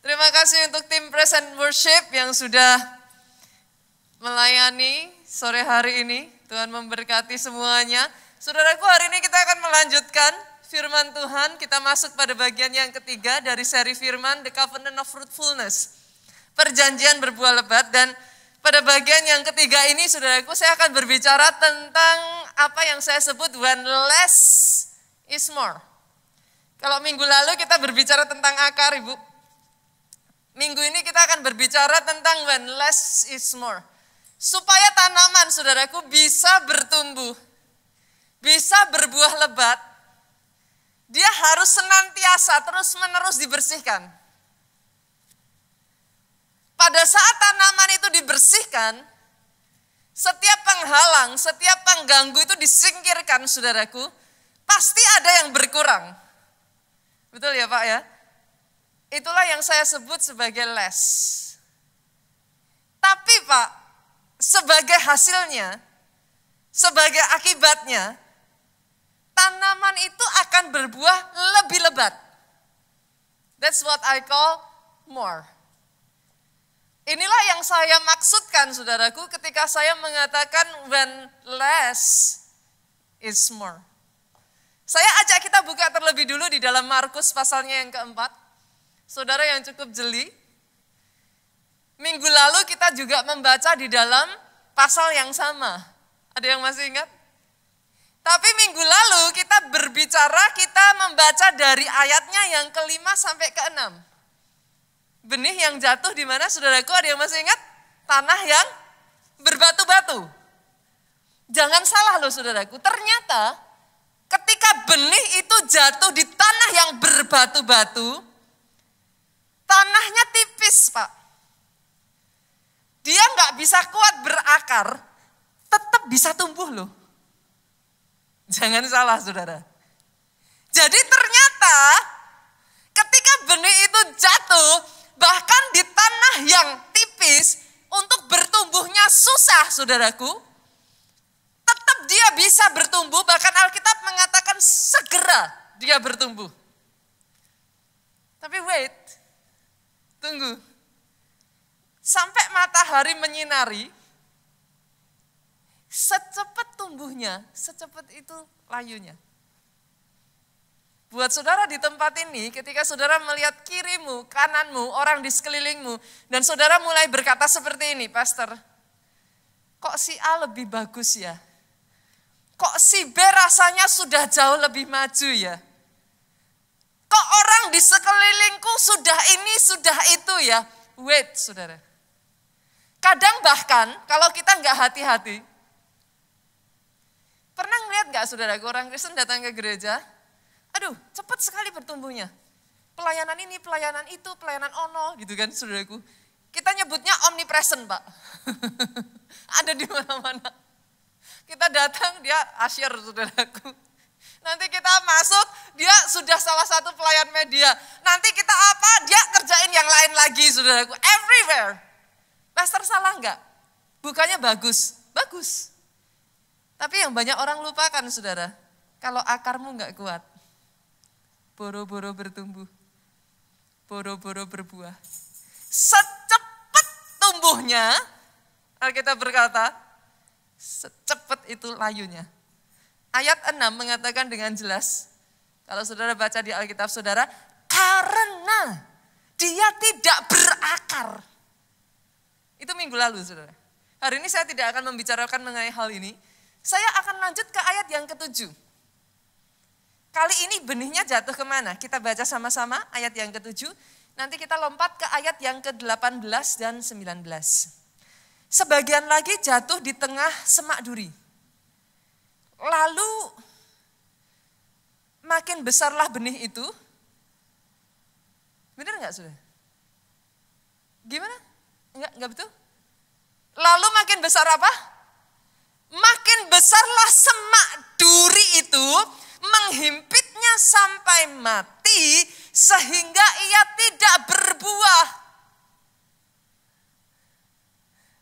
Terima kasih untuk tim Present Worship yang sudah melayani sore hari ini. Tuhan memberkati semuanya. Saudaraku, hari ini kita akan melanjutkan firman Tuhan. Kita masuk pada bagian yang ketiga dari seri firman The Covenant of Fruitfulness. Perjanjian berbuah lebat. Dan pada bagian yang ketiga ini, saudaraku, saya akan berbicara tentang apa yang saya sebut when less is more. Kalau minggu lalu kita berbicara tentang akar, Ibu. Minggu ini kita akan berbicara tentang when less is more. Supaya tanaman, saudaraku, bisa bertumbuh, bisa berbuah lebat, dia harus senantiasa terus-menerus dibersihkan. Pada saat tanaman itu dibersihkan, setiap penghalang, setiap pengganggu itu disingkirkan, saudaraku, pasti ada yang berkurang. Betul ya Pak ya? Itulah yang saya sebut sebagai less. Tapi Pak, sebagai hasilnya, sebagai akibatnya, tanaman itu akan berbuah lebih lebat. That's what I call more. Inilah yang saya maksudkan, saudaraku, ketika saya mengatakan when less is more. Saya ajak kita buka terlebih dulu di dalam Markus pasalnya yang keempat. Saudara yang cukup jeli. Minggu lalu kita juga membaca di dalam pasal yang sama. Ada yang masih ingat? Tapi minggu lalu kita berbicara, kita membaca dari ayatnya yang ke-5 sampai ke-6. Benih yang jatuh di mana, saudaraku, ada yang masih ingat? Tanah yang berbatu-batu. Jangan salah loh, saudaraku. Ternyata ketika benih itu jatuh di tanah yang berbatu-batu, tanahnya tipis, Pak. Dia nggak bisa kuat berakar, tetap bisa tumbuh loh. Jangan salah, saudara. Jadi ternyata ketika benih itu jatuh, bahkan di tanah yang tipis, untuk bertumbuhnya susah, saudaraku, tetap dia bisa bertumbuh, bahkan Alkitab mengatakan segera dia bertumbuh. Tapi wait, tunggu. Sampai matahari menyinari, secepat tumbuhnya, secepat itu layunya. Buat saudara di tempat ini, ketika saudara melihat kirimu, kananmu, orang di sekelilingmu, dan saudara mulai berkata seperti ini, Pastor, kok si A lebih bagus ya? Kok si B rasanya sudah jauh lebih maju ya? Kok orang di sekelilingku sudah ini, sudah itu ya? Wait, saudara. Kadang bahkan kalau kita nggak hati-hati, pernah ngeliat nggak saudara, orang Kristen datang ke gereja, aduh cepat sekali bertumbuhnya. Pelayanan ini, pelayanan itu, pelayanan ono gitu kan saudaraku. Kita nyebutnya omnipresent Pak. Ada di mana-mana. Kita datang, dia asyir saudaraku. Nanti kita masuk, dia sudah salah satu pelayan media. Nanti kita apa, dia kerjain yang lain lagi saudaraku. Everywhere. Pastor salah enggak? Bukannya bagus? Bagus. Tapi yang banyak orang lupakan saudara, kalau akarmu enggak kuat, boro-boro bertumbuh, boro-boro berbuah. Secepat tumbuhnya, Alkitab berkata, secepat itu layunya. Ayat 6 mengatakan dengan jelas, kalau saudara baca di Alkitab saudara, karena dia tidak berakar. Itu minggu lalu saudara. Hari ini saya tidak akan membicarakan mengenai hal ini. Saya akan lanjut ke ayat yang ke-7. Kali ini benihnya jatuh kemana? Kita baca sama-sama ayat yang ke-7. Nanti kita lompat ke ayat yang ke-18 dan 19. Sebagian lagi jatuh di tengah semak duri. Lalu makin besarlah benih itu. Benar enggak saudara? Gimana? Enggak betul? Lalu makin besar apa? Makin besarlah semak duri itu, menghimpitnya sampai mati, sehingga ia tidak berbuah.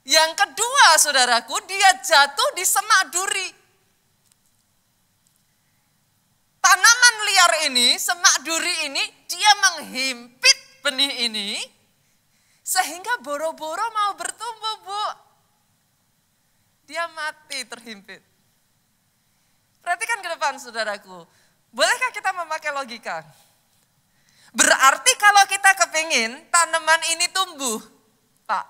Yang kedua saudaraku, dia jatuh di semak duri. Tanaman liar ini, semak duri ini, dia menghimpit benih ini, sehingga boro-boro mau bertumbuh, Bu. Dia mati terhimpit. Perhatikan ke depan, saudaraku. Bolehkah kita memakai logika? Berarti kalau kita kepingin tanaman ini tumbuh, Pak,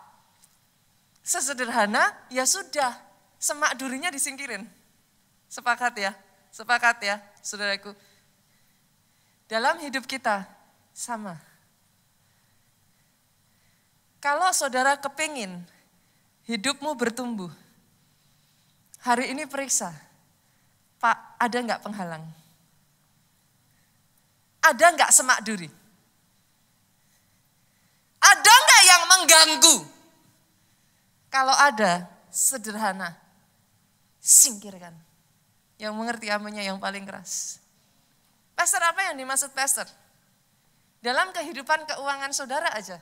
sesederhana ya sudah, semak durinya disingkirin. Sepakat ya, saudaraku. Dalam hidup kita sama. Kalau saudara kepingin hidupmu bertumbuh, hari ini periksa, Pak, ada enggak penghalang? Ada enggak semak duri? Ada enggak yang mengganggu? Kalau ada, sederhana, singkirkan. Yang mengerti amennya yang paling keras. Pastor, apa yang dimaksud pastor? Dalam kehidupan keuangan saudara aja.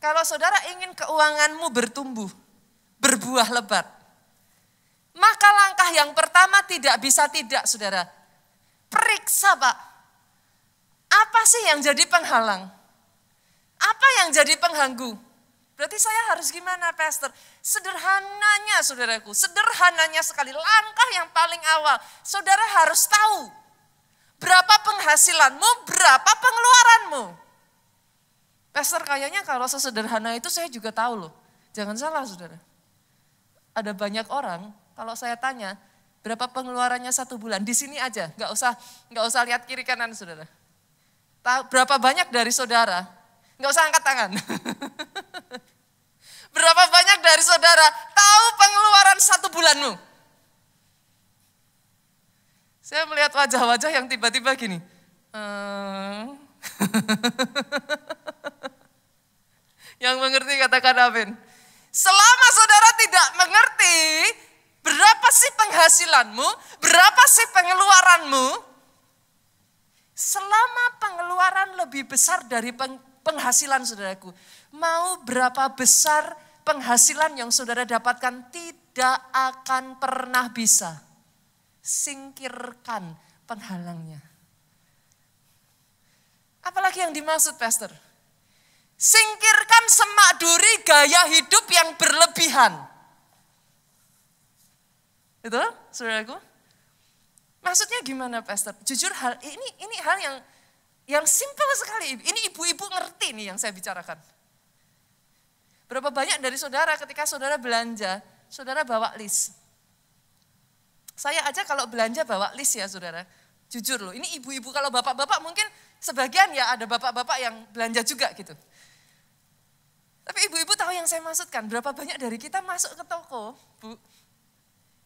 Kalau saudara ingin keuanganmu bertumbuh, berbuah lebat, maka langkah yang pertama tidak bisa tidak, saudara. Periksa, Pak. Apa sih yang jadi penghalang? Apa yang jadi pengganggu? Berarti saya harus gimana, pastor? Sederhananya, saudaraku, sederhananya sekali. Langkah yang paling awal, saudara harus tahu berapa penghasilanmu, berapa pengeluaranmu. Pastor, kayaknya kalau sesederhana itu saya juga tahu loh. Jangan salah, saudara. Ada banyak orang, kalau saya tanya, berapa pengeluarannya 1 bulan? Di sini aja, nggak usah lihat kiri kanan, saudara. Tahu berapa banyak dari saudara? Nggak usah angkat tangan. Berapa banyak dari saudara tahu pengeluaran 1 bulanmu? Saya melihat wajah-wajah yang tiba-tiba gini. Yang mengerti katakan amin. Selama saudara tidak mengerti berapa sih penghasilanmu, berapa sih pengeluaranmu, selama pengeluaran lebih besar dari penghasilan saudaraku, mau berapa besar penghasilan yang saudara dapatkan tidak akan pernah bisa. Singkirkan penghalangnya. Apalagi yang dimaksud, pastor? Singkirkan semak duri gaya hidup yang berlebihan. Itu, saudaraku? Maksudnya gimana, pastor? Jujur hal ini hal yang simpel sekali. Ini ibu-ibu ngerti nih yang saya bicarakan. Berapa banyak dari saudara ketika saudara belanja, saudara bawa list. Saya aja kalau belanja bawa list ya, saudara. Jujur loh, ini ibu-ibu, kalau bapak-bapak mungkin sebagian ya ada bapak-bapak yang belanja juga gitu. Tapi ibu-ibu tahu yang saya maksudkan, berapa banyak dari kita masuk ke toko, Bu,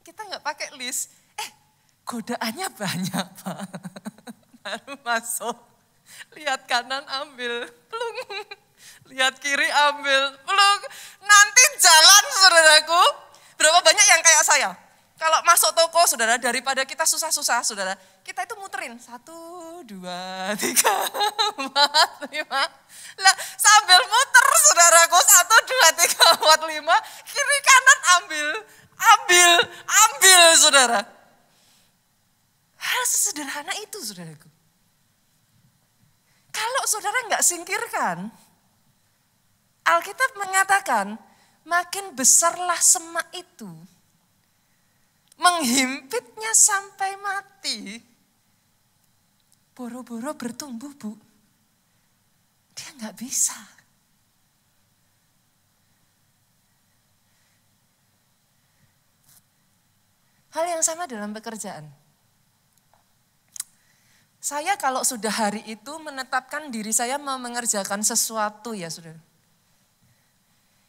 kita nggak pakai list, godaannya banyak, Pak. Baru masuk, lihat kanan ambil, plung. Lihat kiri ambil, plung. Nanti jalan, saudaraku, berapa banyak yang kayak saya. Kalau masuk toko, saudara, daripada kita susah-susah, saudara, kita itu muterin. 1, 2, 3, 4, 5. Lah, sambil muter, saudaraku, 1, 2, 3, 4, 5. Kiri kanan ambil, saudara. Hal sesederhana itu, saudaraku. Kalau saudara nggak singkirkan, Alkitab mengatakan, makin besarlah semak itu. Menghimpitnya sampai mati. Boro-boro bertumbuh, Bu. Dia nggak bisa. Hal yang sama dalam pekerjaan. Saya kalau sudah hari itu menetapkan diri saya mau mengerjakan sesuatu ya, saudara.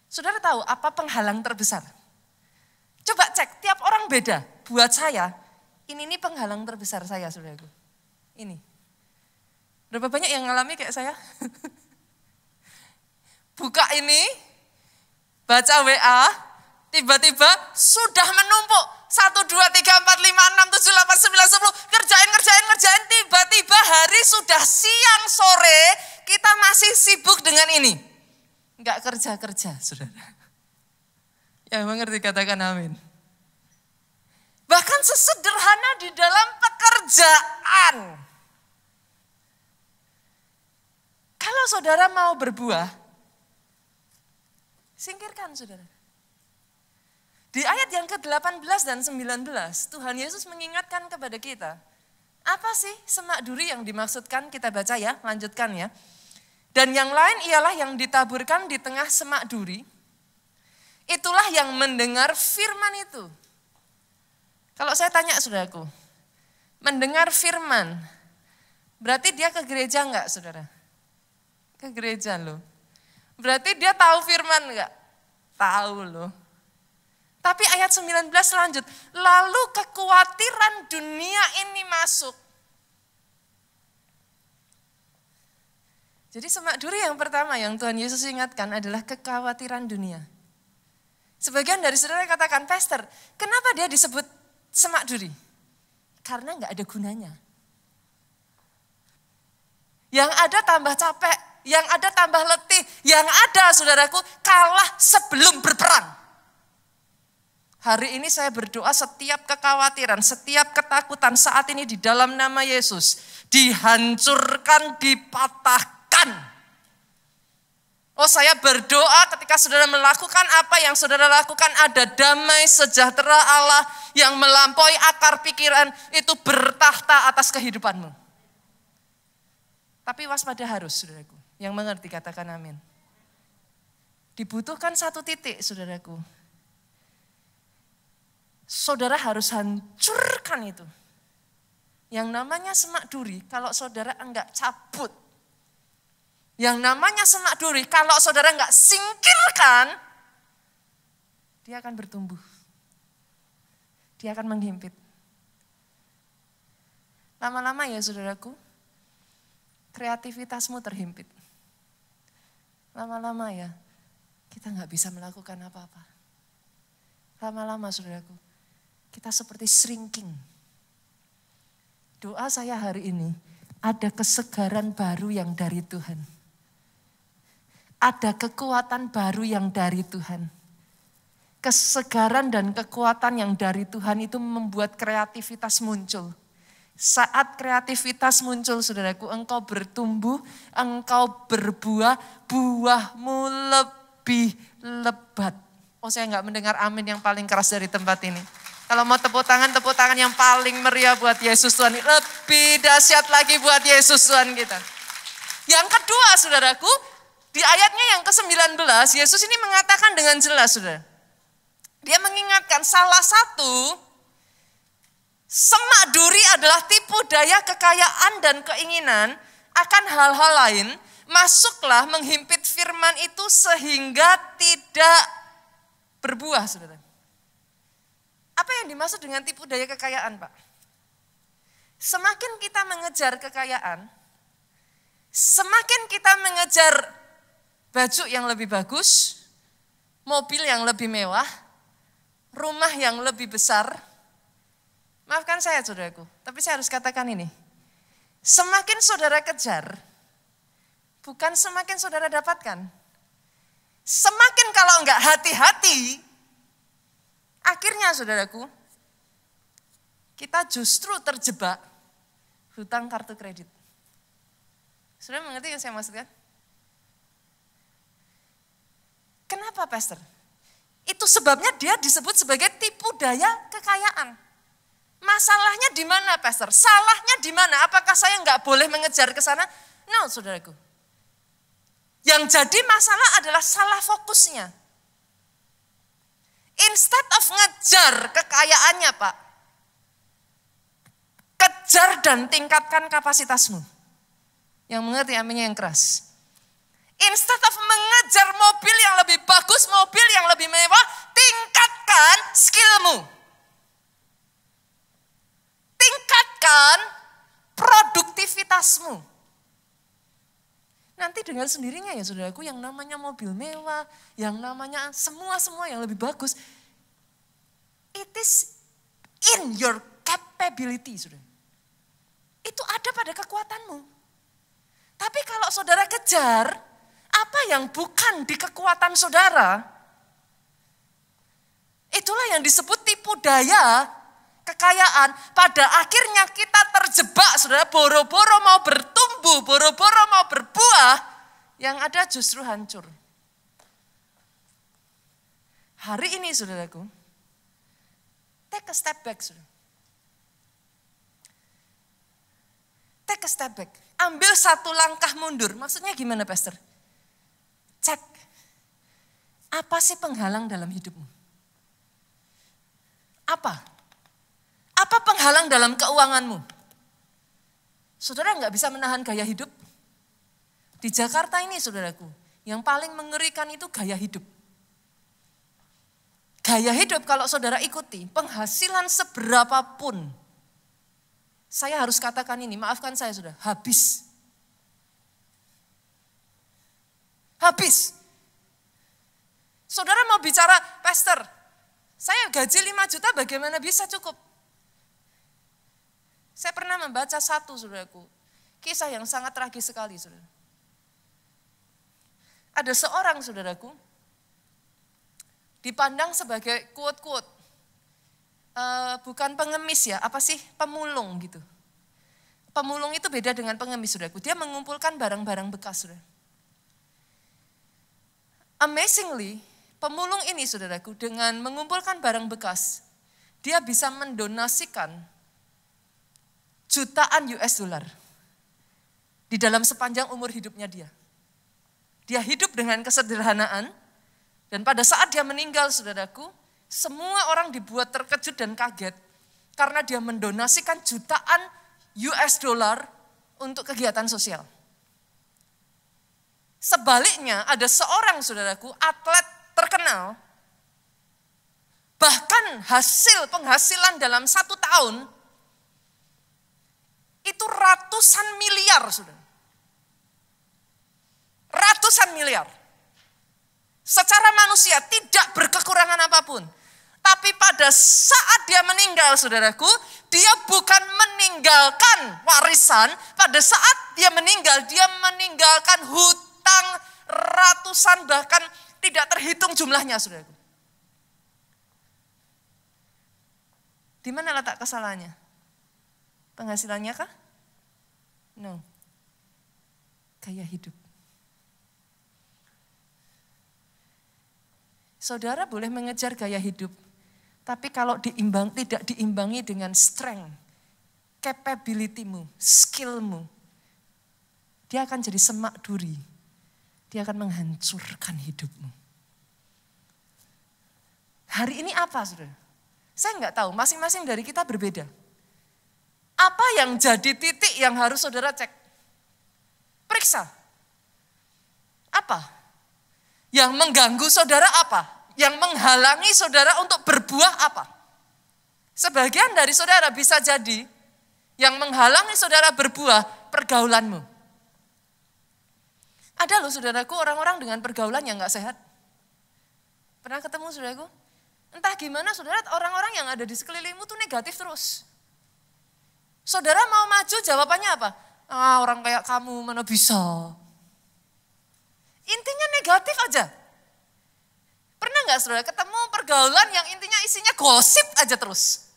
Saudara tahu apa penghalang terbesar? Coba cek, tiap orang beda. Buat saya, ini penghalang terbesar saya, saudaraku. Ini. Berapa banyak yang ngalami kayak saya? Buka ini, baca WA, tiba-tiba sudah menumpuk. 1, 2, 3, 4, 5, 6, 7, 8, 9, 10. Kerjain. Tiba-tiba hari sudah siang sore, kita masih sibuk dengan ini. Enggak kerja-kerja, saudara. Yang mengerti katakan amin. Bahkan sesederhana di dalam pekerjaan. Kalau saudara mau berbuah, singkirkan saudara. Di ayat yang ke-18 dan 19, Tuhan Yesus mengingatkan kepada kita, apa sih semak duri yang dimaksudkan? Kita baca ya, lanjutkan ya. Dan yang lain ialah yang ditaburkan di tengah semak duri, itulah yang mendengar firman itu. Kalau saya tanya saudaraku, mendengar firman, berarti dia ke gereja enggak saudara? Ke gereja loh. Berarti dia tahu firman enggak? Tahu loh. Tapi ayat 19 lanjut, lalu kekhawatiran dunia ini masuk. Jadi semak duri yang pertama yang Tuhan Yesus ingatkan adalah kekhawatiran dunia. Sebagian dari saudara katakan, Pastor, kenapa dia disebut semak duri? Karena enggak ada gunanya. Yang ada tambah capek, yang ada tambah letih, yang ada saudaraku kalah sebelum berperang. Hari ini saya berdoa setiap kekhawatiran, setiap ketakutan saat ini di dalam nama Yesus dihancurkan, dipatahkan. Oh, saya berdoa ketika saudara melakukan apa yang saudara lakukan, ada damai sejahtera Allah yang melampaui akar pikiran itu bertahta atas kehidupanmu. Tapi waspada harus, saudaraku. Yang mengerti katakan amin. Dibutuhkan satu titik, saudaraku. Saudara harus hancurkan itu. Yang namanya semak duri, kalau saudara enggak cabut. Yang namanya semak duri, kalau saudara enggak singkirkan, dia akan bertumbuh. Dia akan menghimpit. Lama-lama ya saudaraku, kreativitasmu terhimpit. Lama-lama ya, kita enggak bisa melakukan apa-apa. Lama-lama saudaraku, kita seperti shrinking. Doa saya hari ini, ada kesegaran baru yang dari Tuhan. Ada kekuatan baru yang dari Tuhan. Kesegaran dan kekuatan yang dari Tuhan itu membuat kreativitas muncul. Saat kreativitas muncul, saudaraku, engkau bertumbuh, engkau berbuah, buahmu lebih lebat. Oh, saya enggak mendengar amin yang paling keras dari tempat ini. Kalau mau tepuk tangan yang paling meriah buat Yesus Tuhan. Lebih dahsyat lagi buat Yesus Tuhan kita. Yang kedua saudaraku, di ayatnya yang ke-19, Yesus ini mengatakan dengan jelas saudara. Dia mengingatkan salah satu semak duri adalah tipu daya kekayaan dan keinginan akan hal-hal lain. Masuklah menghimpit firman itu sehingga tidak berbuah saudara. Apa yang dimaksud dengan tipu daya kekayaan, Pak? Semakin kita mengejar kekayaan, semakin kita mengejar baju yang lebih bagus, mobil yang lebih mewah, rumah yang lebih besar. Maafkan saya, saudaraku, tapi saya harus katakan ini. Semakin saudara kejar, bukan semakin saudara dapatkan. Semakin kalau enggak hati-hati, akhirnya saudaraku, kita justru terjebak hutang kartu kredit. Saudara mengerti yang saya maksudkan? Kenapa Pastor? Itu sebabnya dia disebut sebagai tipu daya kekayaan. Masalahnya di mana Pastor? Salahnya di mana? Apakah saya enggak boleh mengejar ke sana? No saudaraku. Yang jadi masalah adalah salah fokusnya. Instead of ngejar kekayaannya Pak, kejar dan tingkatkan kapasitasmu. Yang mengerti aminnya yang keras. Instead of mengejar mobil yang lebih bagus, mobil yang lebih mewah, tingkatkan skillmu. Tingkatkan produktivitasmu. Nanti dengan sendirinya ya saudaraku, yang namanya mobil mewah, yang namanya semua yang lebih bagus, it is in your capability, saudara. Itu ada pada kekuatanmu. Tapi kalau saudara kejar apa yang bukan di kekuatan saudara, itulah yang disebut tipu daya kekayaan. Pada akhirnya kita terjebak, saudara, boro-boro mau bertumbuh, boro-boro mau berbuah, yang ada justru hancur. Hari ini saudaraku, take a step back. Saudara. Take a step back. Ambil satu langkah mundur. Maksudnya gimana, Pastor? Cek. Apa sih penghalang dalam hidupmu? Apa? Apa penghalang dalam keuanganmu? Saudara nggak bisa menahan gaya hidup? Di Jakarta ini saudaraku, yang paling mengerikan itu gaya hidup. Gaya hidup kalau saudara ikuti, penghasilan seberapapun, saya harus katakan ini, maafkan saya sudah, habis. Habis. Saudara mau bicara, Pastor, saya gaji 5 juta bagaimana bisa cukup? Saya pernah membaca satu saudaraku, kisah yang sangat tragis sekali saudara. Ada seorang saudaraku, dipandang sebagai quote-quote, bukan pengemis ya, apa sih, pemulung gitu. Pemulung itu beda dengan pengemis saudaraku, dia mengumpulkan barang-barang bekas saudara. Amazingly, pemulung ini saudaraku dengan mengumpulkan barang bekas, dia bisa mendonasikan jutaan US dollar di dalam sepanjang umur hidupnya dia. Dia hidup dengan kesederhanaan dan pada saat dia meninggal saudaraku, semua orang dibuat terkejut dan kaget karena dia mendonasikan jutaan US dollar untuk kegiatan sosial. Sebaliknya ada seorang saudaraku atlet terkenal, bahkan hasil penghasilan dalam 1 tahun itu ratusan miliar saudara. Ratusan miliar. Secara manusia tidak berkekurangan apapun. Tapi pada saat dia meninggal saudaraku, dia bukan meninggalkan warisan. Pada saat dia meninggalkan hutang ratusan bahkan tidak terhitung jumlahnya saudaraku. Di mana letak kesalahannya? Penghasilannya kah? No. Gaya hidup. Saudara boleh mengejar gaya hidup, tapi kalau tidak diimbangi dengan strength, capability-mu, skill-mu, dia akan jadi semak duri. Dia akan menghancurkan hidupmu. Hari ini apa, saudara? Saya nggak tahu, masing-masing dari kita berbeda. Apa yang jadi titik yang harus saudara cek? Periksa. Apa? Yang mengganggu saudara apa? Yang menghalangi saudara untuk berbuah apa? Sebagian dari saudara bisa jadi yang menghalangi saudara berbuah pergaulanmu. Ada loh saudaraku orang-orang dengan pergaulan yang gak sehat. Pernah ketemu saudaraku? Entah gimana saudara, orang-orang yang ada di sekelilingmu tuh negatif terus. Saudara mau maju jawabannya apa? Ah, orang kayak kamu mana bisa. Intinya negatif aja. Pernah gak saudara ketemu pergaulan yang intinya isinya gosip aja terus?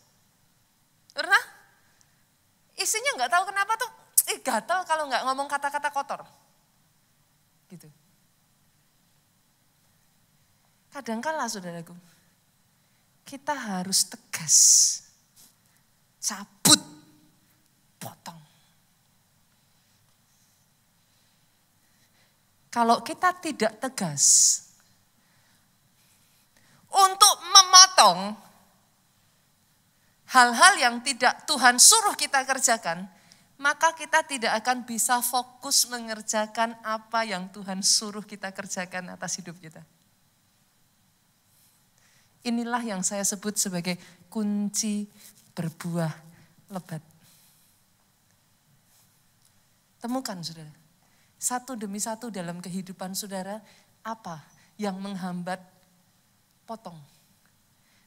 Pernah? Isinya gak tahu kenapa tuh, gatal kalau gak ngomong kata-kata kotor. Gitu. Kadangkala saudaraku, kita harus tegas. Cabut, potong. Kalau kita tidak tegas untuk memotong hal-hal yang tidak Tuhan suruh kita kerjakan, maka kita tidak akan bisa fokus mengerjakan apa yang Tuhan suruh kita kerjakan atas hidup kita. Inilah yang saya sebut sebagai kunci berbuah lebat. Temukan saudara, satu demi satu dalam kehidupan saudara, apa yang menghambat potong.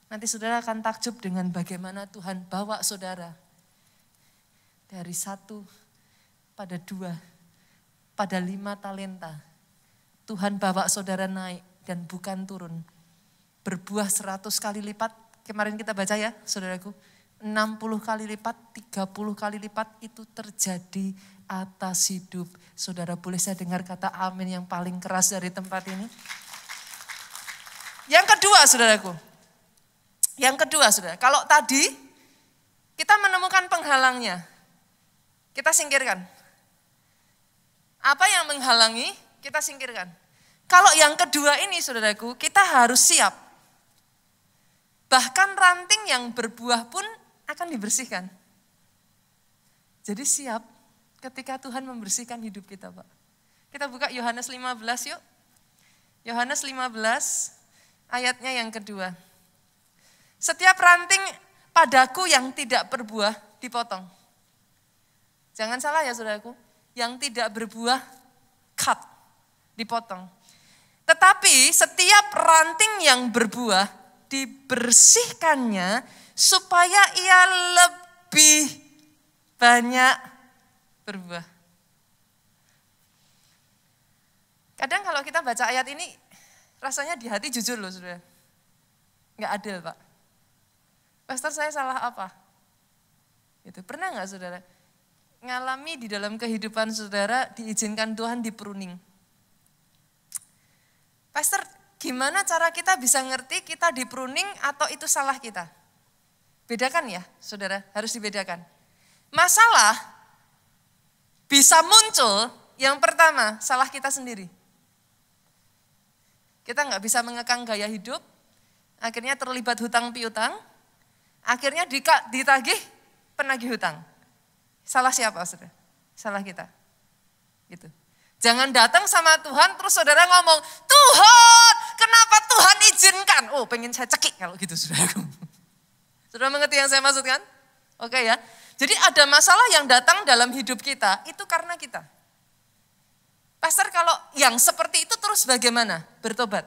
Nanti saudara akan takjub dengan bagaimana Tuhan bawa saudara dari 1 pada 2 pada 5 talenta. Tuhan bawa saudara naik dan bukan turun. Berbuah 100 kali lipat, kemarin kita baca ya saudaraku, 60 kali lipat, 30 kali lipat itu terjadi atas hidup. Saudara, boleh saya dengar kata amin yang paling keras dari tempat ini? Yang kedua, saudaraku. Yang kedua, saudara. Kalau tadi kita menemukan penghalangnya, kita singkirkan. Apa yang menghalangi, kita singkirkan. Kalau yang kedua ini, saudaraku, kita harus siap. Bahkan ranting yang berbuah pun akan dibersihkan. Jadi siap ketika Tuhan membersihkan hidup kita, Pak. Kita buka Yohanes 15 yuk. Yohanes 15 ayatnya yang kedua. Setiap ranting padaku yang tidak berbuah dipotong. Jangan salah ya saudaraku, yang tidak berbuah cut, dipotong. Tetapi setiap ranting yang berbuah dibersihkannya supaya ia lebih banyak berbuah. Kadang kalau kita baca ayat ini rasanya di hati jujur loh saudara. Nggak adil Pak. Pastor saya salah apa? Gitu. Pernah nggak saudara ngalami di dalam kehidupan saudara diizinkan Tuhan di pruning? Pastor, gimana cara kita bisa ngerti kita di pruning atau itu salah kita? Bedakan ya saudara, harus dibedakan. Masalah bisa muncul yang pertama salah kita sendiri. Kita nggak bisa mengekang gaya hidup, akhirnya terlibat hutang piutang, akhirnya ditagih penagih hutang. Salah siapa saudara? Salah kita. Gitu. Jangan datang sama Tuhan terus saudara ngomong, Tuhan kenapa Tuhan izinkan? Oh pengen saya cekik kalau gitu saudara. Saudara mengerti yang saya maksudkan? Oke ya. Jadi ada masalah yang datang dalam hidup kita itu karena kita. Pastor kalau yang seperti itu terus bagaimana? Bertobat.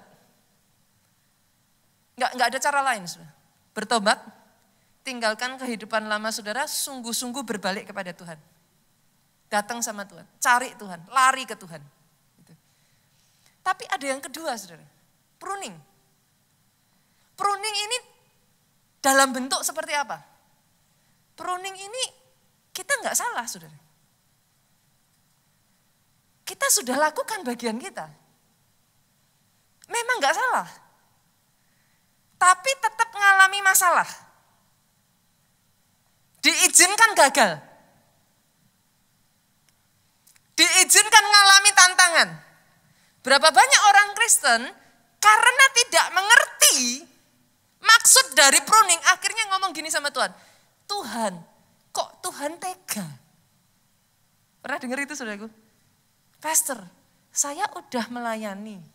Enggak ada cara lain saudara. Bertobat. Tinggalkan kehidupan lama saudara, sungguh-sungguh berbalik kepada Tuhan. Datang sama Tuhan, cari Tuhan, lari ke Tuhan. Gitu. Tapi ada yang kedua saudara, pruning. Pruning ini dalam bentuk seperti apa? Pruning ini kita nggak salah saudara. Kita sudah lakukan bagian kita. Memang nggak salah. Tapi tetap mengalami masalah. Diizinkan gagal. Diizinkan mengalami tantangan. Berapa banyak orang Kristen karena tidak mengerti maksud dari pruning akhirnya ngomong gini sama Tuhan. Tuhan, kok Tuhan tega? Pernah dengar itu saudaraku? Pastor, saya udah melayani.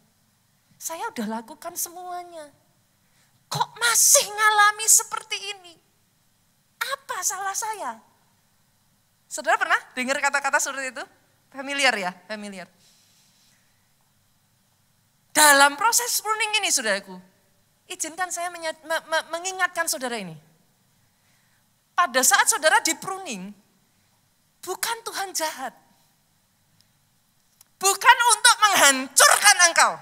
Saya udah lakukan semuanya. Kok masih ngalami seperti ini? Apa salah saya? Saudara pernah dengar kata-kata seperti itu? Familiar ya? Familiar. Dalam proses pruning ini saudaraku, izinkan saya mengingatkan saudara ini. Pada saat saudara di pruning, bukan Tuhan jahat. Bukan untuk menghancurkan engkau.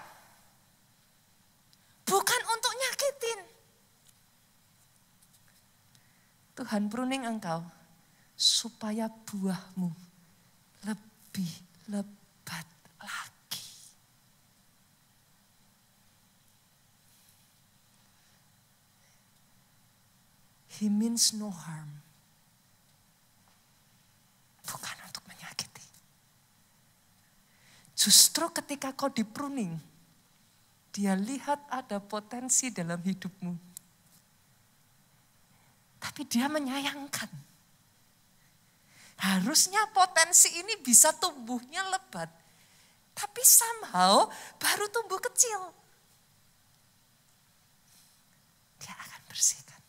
Bukan untuk nyakitin. Tuhan pruning engkau supaya buahmu lebih lebat lagi. He means no harm. Bukan untuk menyakiti. Justru ketika kau di pruning, dia lihat ada potensi dalam hidupmu. Tapi dia menyayangkan. Harusnya potensi ini bisa tumbuhnya lebat. Tapi somehow baru tumbuh kecil. Dia akan bersihkan.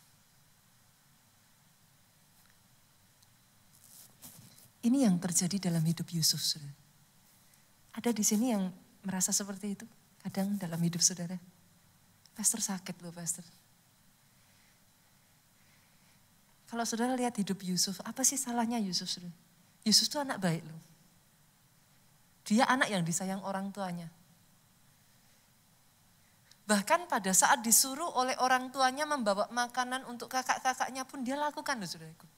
Ini yang terjadi dalam hidup Yusuf. Saudara. Ada di sini yang merasa seperti itu. Kadang dalam hidup saudara. Pastor sakit loh pastor. Kalau saudara lihat hidup Yusuf, apa sih salahnya Yusuf? Yusuf itu anak baik loh. Dia anak yang disayang orang tuanya. Bahkan pada saat disuruh oleh orang tuanya membawa makanan untuk kakak-kakaknya pun dia lakukan loh saudaraku.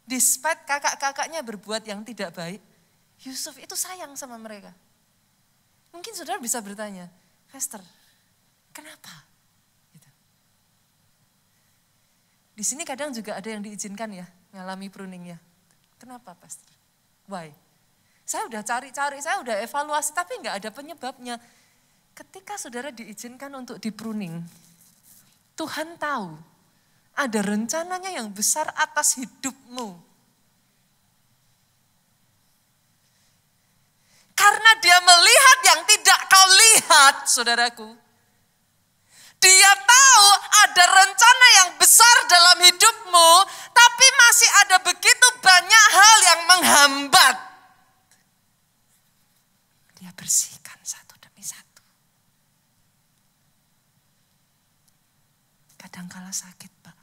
Despite kakak-kakaknya berbuat yang tidak baik, Yusuf itu sayang sama mereka. Mungkin saudara bisa bertanya, Pastor, kenapa? Gitu. Di sini kadang juga ada yang diizinkan ya, ngalami pruning ya. Kenapa Pastor? Why? Saya udah cari-cari, saya udah evaluasi, tapi nggak ada penyebabnya. Ketika saudara diizinkan untuk di-pruning, Tuhan tahu ada rencananya yang besar atas hidupmu. Karena dia melihat yang tidak kau lihat, saudaraku. Dia tahu ada rencana yang besar dalam hidupmu, tapi masih ada begitu banyak hal yang menghambat. Dia bersihkan satu demi satu. Kadangkala sakit, Pak.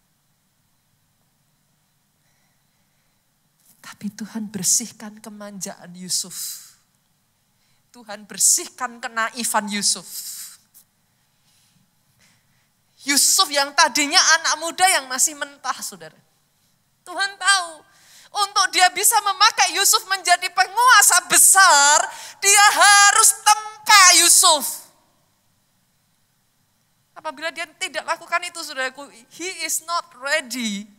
Tapi Tuhan bersihkan kemanjaan Yusuf. Tuhan bersihkan kenaifan Yusuf. Yusuf yang tadinya anak muda yang masih mentah, saudara. Tuhan tahu, untuk dia bisa memakai Yusuf menjadi penguasa besar, dia harus tempa Yusuf. Apabila dia tidak lakukan itu, saudaraku, he is not ready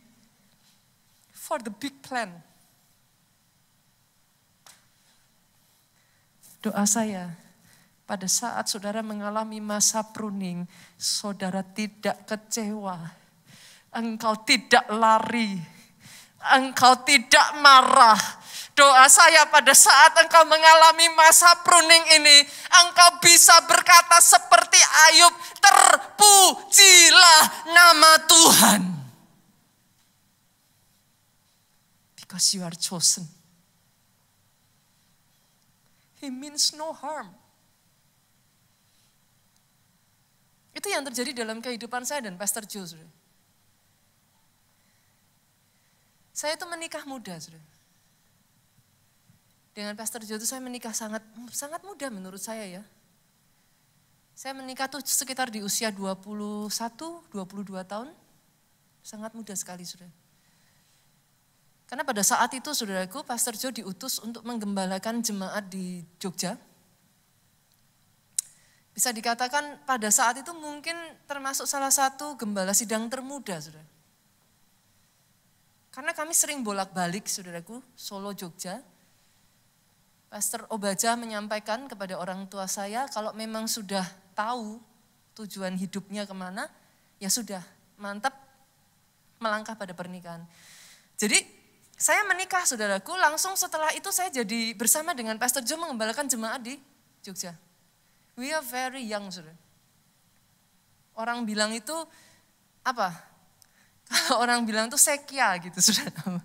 for the big plan. Doa saya, pada saat saudara mengalami masa pruning, saudara tidak kecewa, engkau tidak lari, engkau tidak marah. Doa saya pada saat engkau mengalami masa pruning ini, engkau bisa berkata seperti Ayub, terpujilah nama Tuhan. Because you are chosen. He means no harm. Itu yang terjadi dalam kehidupan saya dan Pastor Joe. Saya itu menikah muda. Dengan Pastor Joe itu saya menikah sangat muda menurut saya ya. Saya menikah tuh sekitar di usia 21, 22 tahun. Sangat muda sekali, saudara. Karena pada saat itu, saudaraku, Pastor Joe diutus untuk menggembalakan jemaat di Jogja. Bisa dikatakan pada saat itu mungkin termasuk salah satu gembala sidang termuda, saudara. Karena kami sering bolak-balik, saudaraku, Solo, Jogja. Pastor Obaja menyampaikan kepada orang tua saya, kalau memang sudah tahu tujuan hidupnya kemana, ya sudah, mantap melangkah pada pernikahan. Jadi, saya menikah, saudaraku, langsung setelah itu saya jadi bersama dengan Pastor Joe mengembalakan jemaat di Jogja. We are very young, saudara. Orang bilang itu, apa? Kalau orang bilang itu sekya gitu, saudara.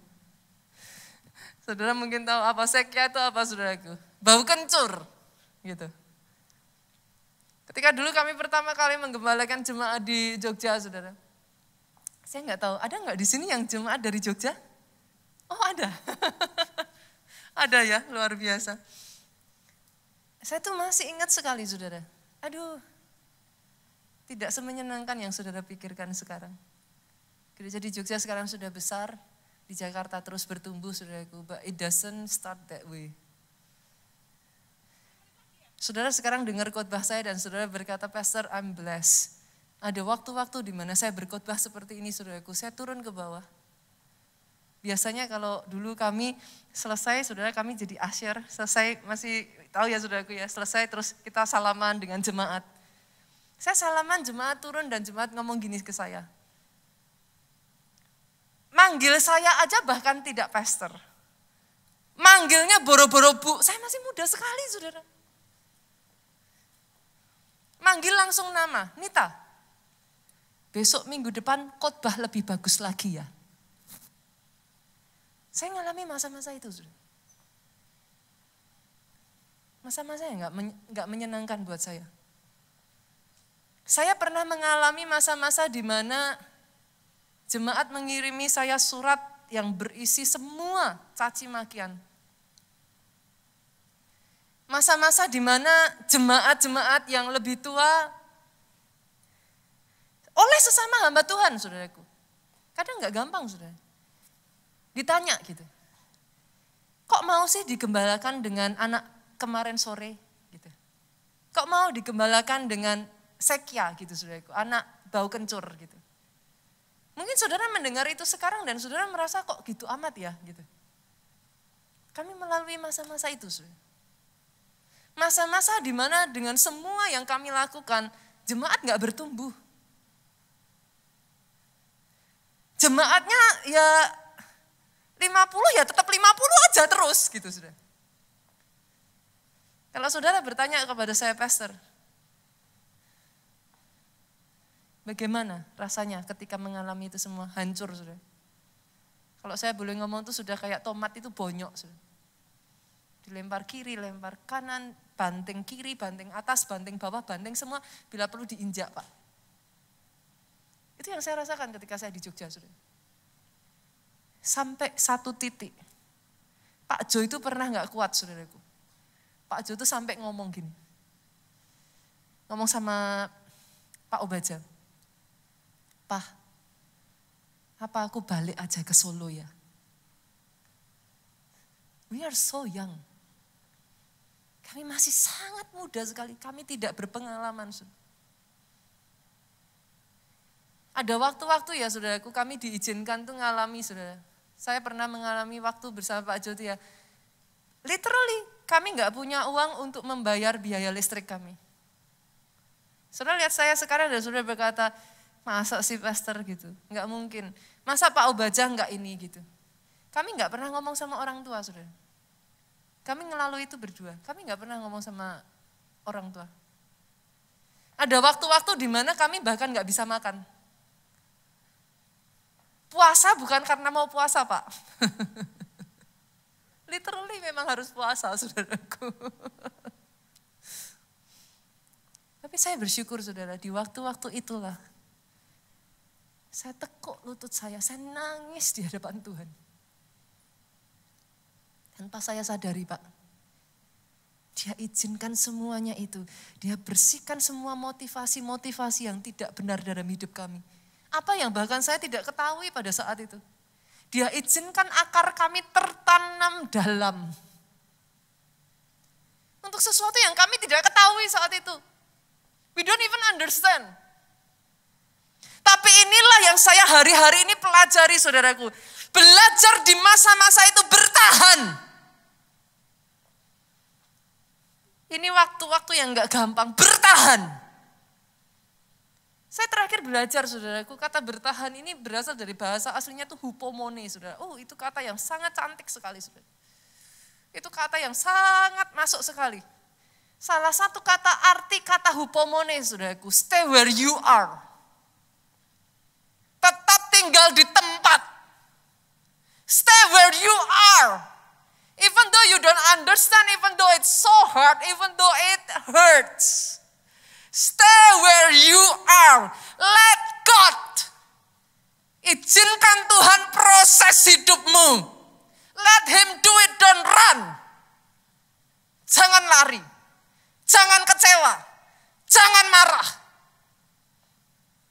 Saudara mungkin tahu apa sekya itu apa, saudaraku? Bau kencur, gitu. Ketika dulu kami pertama kali menggembalakan jemaat di Jogja, saudara. Saya nggak tahu, ada nggak di sini yang jemaat dari Jogja? Oh ada, ada ya, luar biasa. Saya tuh masih ingat sekali, saudara. Aduh, tidak semenyenangkan yang saudara pikirkan sekarang. Gereja di Jogja sekarang sudah besar, di Jakarta terus bertumbuh, saudaraku. But it doesn't start that way. Saudara sekarang dengar khotbah saya dan saudara berkata, Pastor, I'm blessed. Ada waktu-waktu di mana saya berkhotbah seperti ini, saudaraku. Saya turun ke bawah. Biasanya kalau dulu kami selesai, saudara kami jadi asyir, selesai masih tahu ya saudaraku ya, selesai terus kita salaman dengan jemaat. Saya salaman jemaat turun dan jemaat ngomong gini ke saya. Manggil saya aja bahkan tidak pastor. Manggilnya boro-boro bu, saya masih muda sekali saudara. Manggil langsung nama, Nita. Besok minggu depan khotbah lebih bagus lagi ya. Saya ngalami masa-masa itu, saudara. Masa-masa yang nggak menyenangkan buat saya. Saya pernah mengalami masa-masa di mana jemaat mengirimi saya surat yang berisi semua caci makian. Masa-masa di mana jemaat-jemaat yang lebih tua oleh sesama hamba Tuhan, saudaraku. Kadang nggak gampang, saudara. Ditanya gitu. Kok mau sih digembalakan dengan anak kemarin sore gitu. Kok mau digembalakan dengan Sekia gitu saudaraku, anak bau kencur gitu. Mungkin saudara mendengar itu sekarang dan saudara merasa kok gitu amat ya gitu. Kami melalui masa-masa itu saudara. Masa-masa di mana dengan semua yang kami lakukan, jemaat gak bertumbuh. Jemaatnya ya 50 ya tetap 50 aja terus gitu sudah. Kalau saudara bertanya kepada saya pastor, bagaimana rasanya ketika mengalami itu semua? Hancur sudah. Kalau saya boleh ngomong itu sudah kayak tomat itu bonyok sudah. Dilempar kiri, lempar kanan, banting kiri, banting atas, banting bawah, banting semua, bila perlu diinjak Pak. Itu yang saya rasakan ketika saya di Jogja sudah. Sampai satu titik, Pak Jo itu pernah gak kuat saudaraku. Pak Jo itu sampai ngomong gini, ngomong sama Pak Obaja, Pak, apa aku balik aja ke Solo ya? We are so young. Kami masih sangat muda sekali, kami tidak berpengalaman. Ada waktu-waktu ya saudaraku, kami diizinkan tuh ngalami saudara. Saya pernah mengalami waktu bersama Pak Joti ya. Literally, kami gak punya uang untuk membayar biaya listrik kami. Saudara lihat saya sekarang dan saudara berkata, masa sih pastor gitu, gak mungkin. Masa Pak Obaja gak ini gitu. Kami gak pernah ngomong sama orang tua saudara. Kami ngelalui itu berdua, kami gak pernah ngomong sama orang tua. Ada waktu-waktu di mana kami bahkan gak bisa makan. Puasa bukan karena mau puasa Pak. Literally memang harus puasa saudaraku. Tapi saya bersyukur saudara, di waktu-waktu itulah. Saya tekuk lutut saya nangis di hadapan Tuhan. Tanpa saya sadari Pak. Dia izinkan semuanya itu. Dia bersihkan semua motivasi-motivasi yang tidak benar dalam hidup kami. Apa yang bahkan saya tidak ketahui pada saat itu. Dia izinkan akar kami tertanam dalam. Untuk sesuatu yang kami tidak ketahui saat itu. We don't even understand. Tapi inilah yang saya hari-hari ini pelajari saudaraku. Belajar di masa-masa itu bertahan. Ini waktu-waktu yang gak gampang, bertahan. Saya terakhir belajar saudaraku, kata bertahan ini berasal dari bahasa aslinya itu hupomone saudara. Oh itu kata yang sangat cantik sekali saudara. Itu kata yang sangat masuk sekali. Salah satu kata arti kata hupomone saudaraku, stay where you are. Tetap tinggal di tempat. Stay where you are. Even though you don't understand, even though it's so hard, even though it hurts. Stay where you are. Let God. Izinkan Tuhan proses hidupmu. Let Him do it, don't run. Jangan lari. Jangan kecewa. Jangan marah.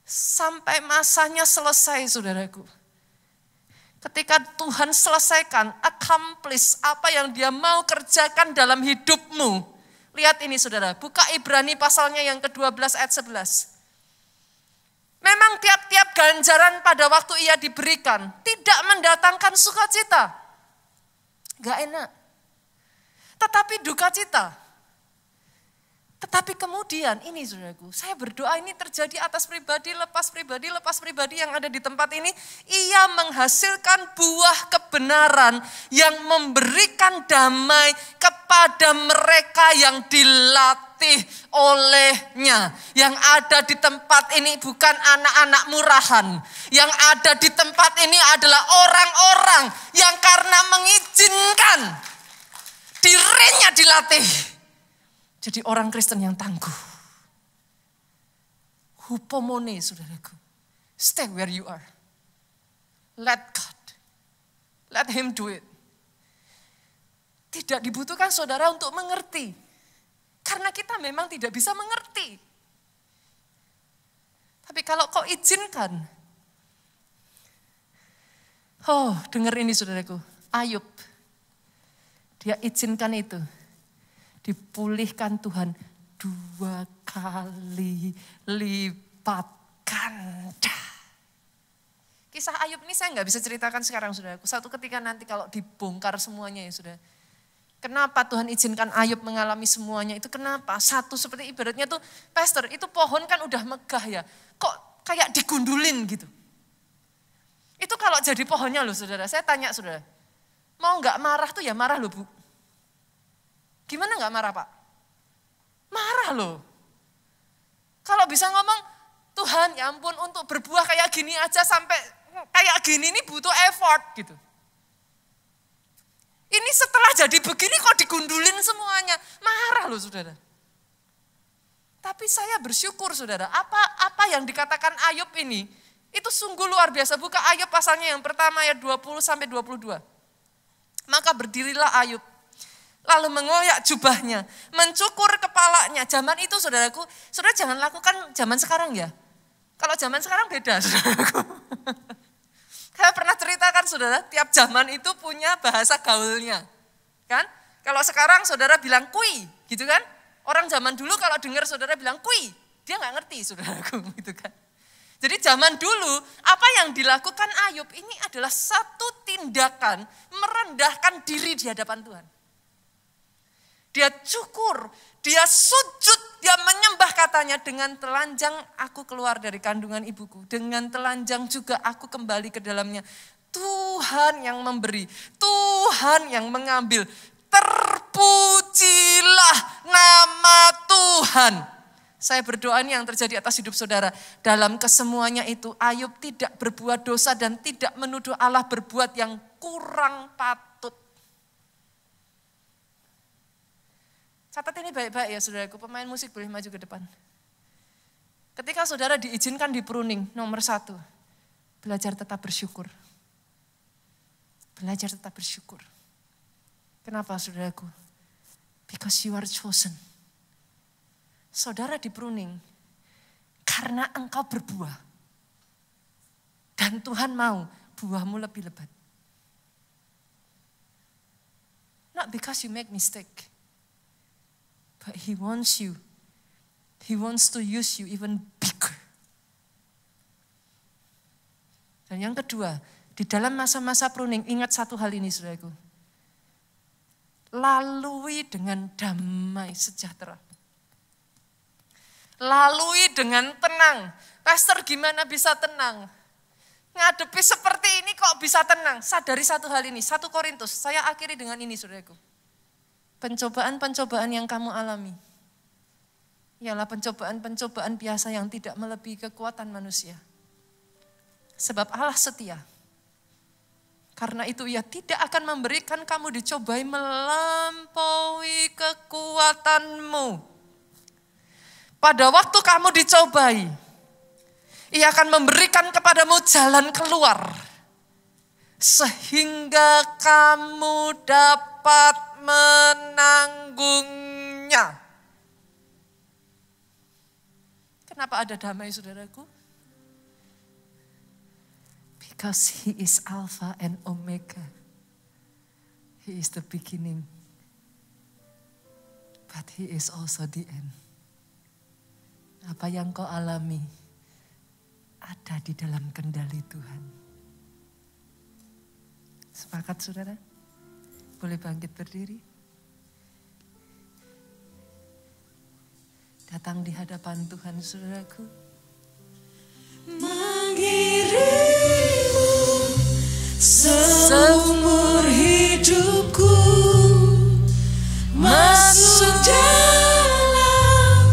Sampai masanya selesai saudaraku. Ketika Tuhan selesaikan, accomplish apa yang Dia mau kerjakan dalam hidupmu. Lihat ini saudara, buka Ibrani pasalnya yang ke-12 ayat 11. Memang tiap-tiap ganjaran pada waktu ia diberikan tidak mendatangkan sukacita. Gak enak. Tetapi duka cita. Tetapi kemudian ini saudaraku, saya berdoa ini terjadi atas pribadi, lepas pribadi yang ada di tempat ini. Ia menghasilkan buah kebenaran yang memberikan damai kepada mereka yang dilatih olehnya. Yang ada di tempat ini bukan anak-anak murahan. Yang ada di tempat ini adalah orang-orang yang karena mengizinkan dirinya dilatih. Jadi orang Kristen yang tangguh. Hupomone saudaraku. Stay where you are. Let God. Let Him do it. Tidak dibutuhkan saudara untuk mengerti. Karena kita memang tidak bisa mengerti. Tapi kalau kau izinkan. Oh, dengar ini saudaraku. Ayub, dia izinkan itu. Dipulihkan Tuhan 2 kali lipat ganda. Kisah Ayub ini saya nggak bisa ceritakan sekarang saudaraku. Satu ketika nanti kalau dibongkar semuanya ya saudara. Kenapa Tuhan izinkan Ayub mengalami semuanya itu kenapa? Satu seperti ibaratnya tuh, pastor itu pohon kan udah megah ya. Kok kayak digundulin gitu. Itu kalau jadi pohonnya loh saudara. Saya tanya saudara, mau nggak marah tuh ya marah loh Bu. Gimana nggak marah Pak? Marah loh. Kalau bisa ngomong, Tuhan ya ampun untuk berbuah kayak gini aja sampai kayak gini ini butuh effort gitu. Ini setelah jadi begini kok digundulin semuanya. Marah loh saudara. Tapi saya bersyukur saudara, apa yang dikatakan Ayub ini, itu sungguh luar biasa. Buka Ayub pasalnya yang pertama ayat 20 sampai 22. Maka berdirilah Ayub, lalu mengoyak jubahnya, mencukur kepalanya. Zaman itu saudaraku, saudara jangan lakukan zaman sekarang ya. Kalau zaman sekarang beda saudaraku. Saya pernah ceritakan saudara, tiap zaman itu punya bahasa gaulnya. Kan? Kalau sekarang saudara bilang kui, gitu kan? Orang zaman dulu kalau dengar saudara bilang kui, dia nggak ngerti saudaraku, gitu kan? Jadi zaman dulu apa yang dilakukan Ayub ini adalah satu tindakan merendahkan diri di hadapan Tuhan. Dia cukur, dia sujud, dia menyembah katanya, dengan telanjang aku keluar dari kandungan ibuku. Dengan telanjang juga aku kembali ke dalamnya. Tuhan yang memberi, Tuhan yang mengambil. Terpujilah nama Tuhan. Saya berdoa ini yang terjadi atas hidup saudara. Dalam kesemuanya itu Ayub tidak berbuat dosa dan tidak menuduh Allah berbuat yang kurang patut. Catat ini baik-baik ya saudaraku, pemain musik boleh maju ke depan. Ketika saudara diizinkan di pruning, nomor 1, belajar tetap bersyukur. Belajar tetap bersyukur. Kenapa saudaraku? Because you are chosen. Saudara di pruning karena engkau berbuah. Dan Tuhan mau buahmu lebih lebat. Not because you make mistake. But He wants you. He wants to use you even bigger. Dan yang kedua, di dalam masa-masa pruning, ingat satu hal ini saudaraku. Lalui dengan damai sejahtera. Lalui dengan tenang. Pastor gimana bisa tenang? Ngadepi seperti ini kok bisa tenang? Sadari satu hal ini, 1 Korintus. Saya akhiri dengan ini saudaraku. Pencobaan-pencobaan yang kamu alami ialah pencobaan-pencobaan biasa yang tidak melebihi kekuatan manusia. Sebab Allah setia. Karena itu Ia tidak akan memberikan kamu dicobai melampaui kekuatanmu. Pada waktu kamu dicobai, Ia akan memberikan kepadamu jalan keluar. Sehingga kamu dapat menanggungnya. Kenapa ada damai saudaraku? Because He is Alpha and Omega. He is the beginning. But He is also the end. Apa yang kau alami ada di dalam kendali Tuhan. Sepakat saudara? Boleh bangkit berdiri? Datang di hadapan Tuhan saudaraku. Mengirimmu seumur hidupku masuk dalam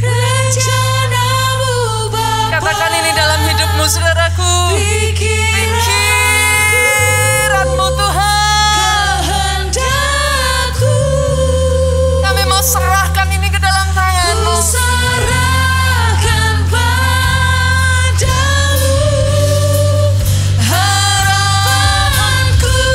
rencana-Mu Bapa. Katakan ini dalam hidupmu saudaraku. Pikiranmu Tuhan. Serahkan ini ke dalam tangan-Mu. Serahkan padamu harapanku.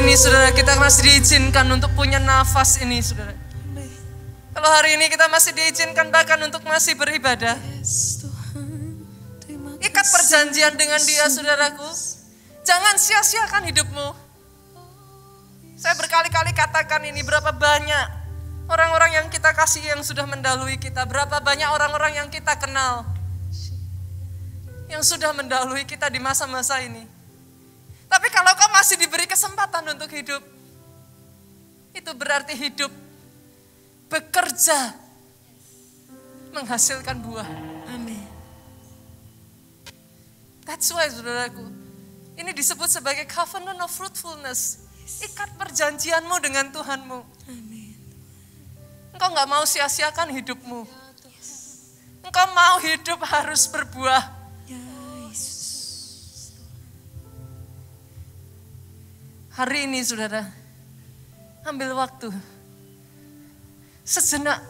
ini saudara kita masih diizinkan untuk punya nafas ini saudara. Kalau hari ini kita masih diizinkan bahkan untuk masih beribadah. Ikat perjanjian dengan Dia saudaraku. Jangan sia-siakan hidupmu. Saya berkali-kali katakan ini, berapa banyak orang-orang yang kita kasih yang sudah mendahului kita. Berapa banyak orang-orang yang kita kenal yang sudah mendahului kita di masa-masa ini. Tapi kalau kau masih diberi kesempatan untuk hidup, itu berarti hidup bekerja menghasilkan buah. Amin. That's why saudaraku, ini disebut sebagai covenant of fruitfulness. Ikat perjanjianmu dengan Tuhanmu. Amin. Engkau gak mau sia-siakan hidupmu. Engkau mau hidup harus berbuah. Ya Yesus. Hari ini saudara, ambil waktu. Sejenak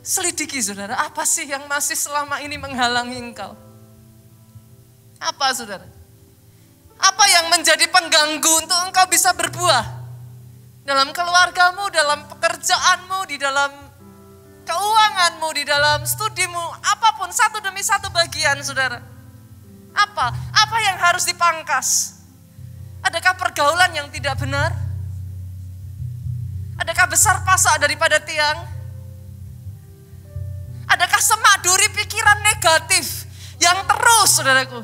selidiki saudara, apa sih yang masih selama ini menghalangi engkau? Apa saudara? Apa yang menjadi pengganggu untuk engkau bisa berbuah? Dalam keluargamu, dalam pekerjaanmu, di dalam keuanganmu, di dalam studimu, apapun satu demi satu bagian saudara. Apa yang harus dipangkas? Adakah pergaulan yang tidak benar? Adakah besar pasak daripada tiang? Adakah semak duri pikiran negatif yang terus saudaraku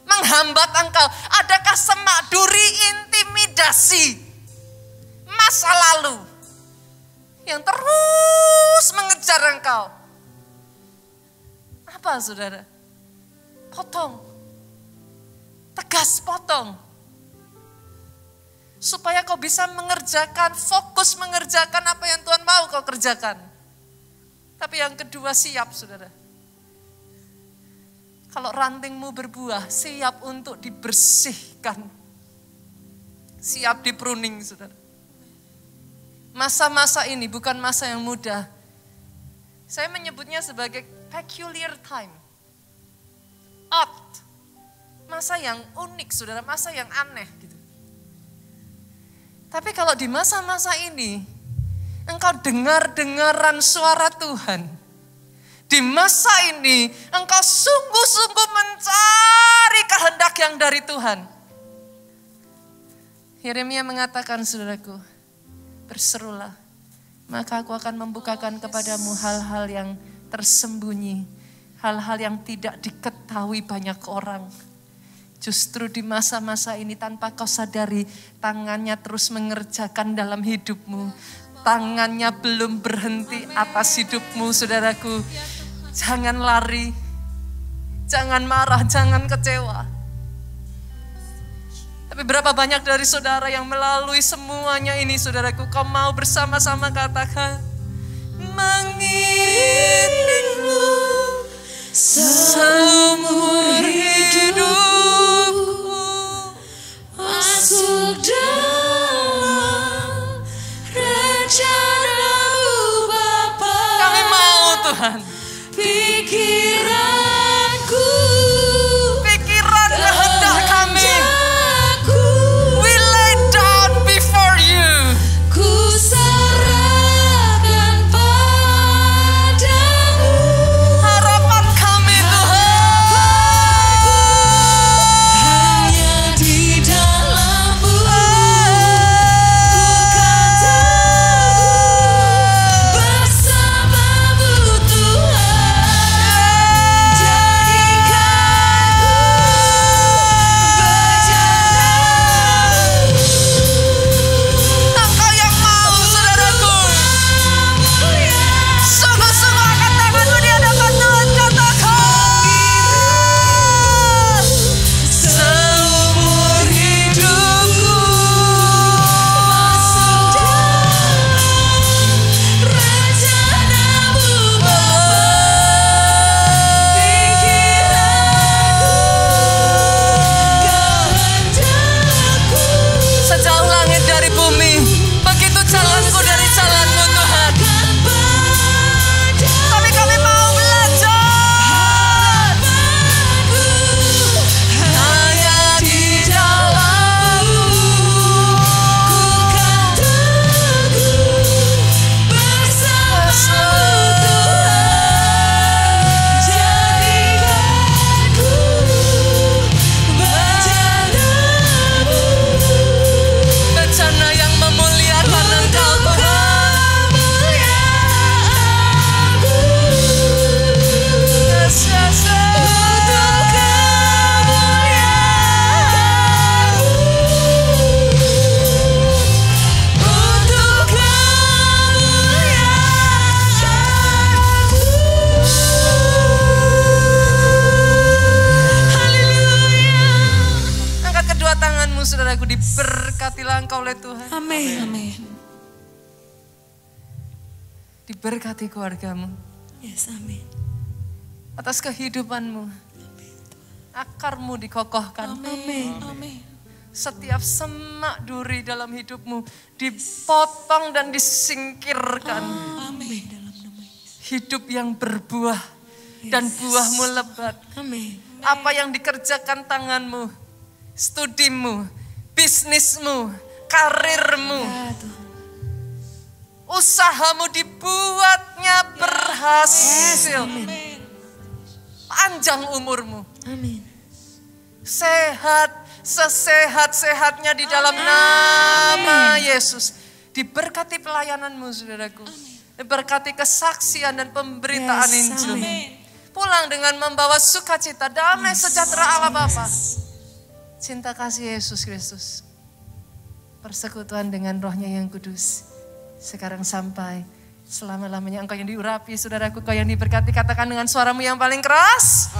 menghambat engkau? Adakah semak duri intimidasi masa lalu yang terus mengejar engkau? Apa saudara? Potong. Tegas potong. Supaya kau bisa mengerjakan, fokus mengerjakan apa yang Tuhan mau kau kerjakan. Tapi yang kedua, siap saudara. Kalau rantingmu berbuah, siap untuk dibersihkan. Siap di pruning, saudara. Masa-masa ini bukan masa yang mudah. Saya menyebutnya sebagai peculiar time. Odd. Masa yang unik, saudara. Masa yang aneh. Gitu. Tapi kalau di masa-masa ini, engkau dengar-dengaran suara Tuhan. Di masa ini, engkau sungguh-sungguh mencari kehendak yang dari Tuhan. Yeremia mengatakan, saudaraku, berserulah, maka aku akan membukakan kepadamu hal-hal yang tersembunyi, hal-hal yang tidak diketahui banyak orang. Justru di masa-masa ini tanpa kau sadari, tangannya terus mengerjakan dalam hidupmu. Tangannya belum berhenti atas hidupmu, saudaraku. Jangan lari, jangan marah, jangan kecewa. Tapi berapa banyak dari saudara yang melalui semuanya ini, saudaraku, kau mau bersama-sama katakan, mengiringmu seumur hidupku, masuk dalam rencana-Mu Bapa. Kami mau Tuhan. Pikiranku, Pikiran kehendak kami, aku, we lay down before you. ku serahkan padamu. Harapan kami Tuhan. saudaraku, diberkatilah engkau oleh Tuhan. Amin. Amin. Diberkati keluargamu. Yes, amin. Atas kehidupanmu. Akarmu dikokohkan. Amin. Amin. Setiap semak duri dalam hidupmu dipotong dan disingkirkan. Amin. Dalam nama Yesus. Hidup yang berbuah dan buahmu lebat. Amin. Apa yang dikerjakan tanganmu, studimu, bisnismu, karirmu, Ya Tuhan. usahamu dibuatnya berhasil. Panjang umurmu, Amin. sehat, sesehat-sehatnya di dalam nama Yesus. Diberkati pelayananmu, saudaraku. Diberkati kesaksian dan pemberitaan Yes, Injil. amin. Pulang dengan membawa sukacita, damai sejahtera Allah Bapa. Cinta kasih Yesus Kristus. Persekutuan dengan rohnya yang kudus. Sekarang sampai selama-lamanya. Engkau yang diurapi, saudaraku, kau yang diberkati. Katakan dengan suaramu yang paling keras.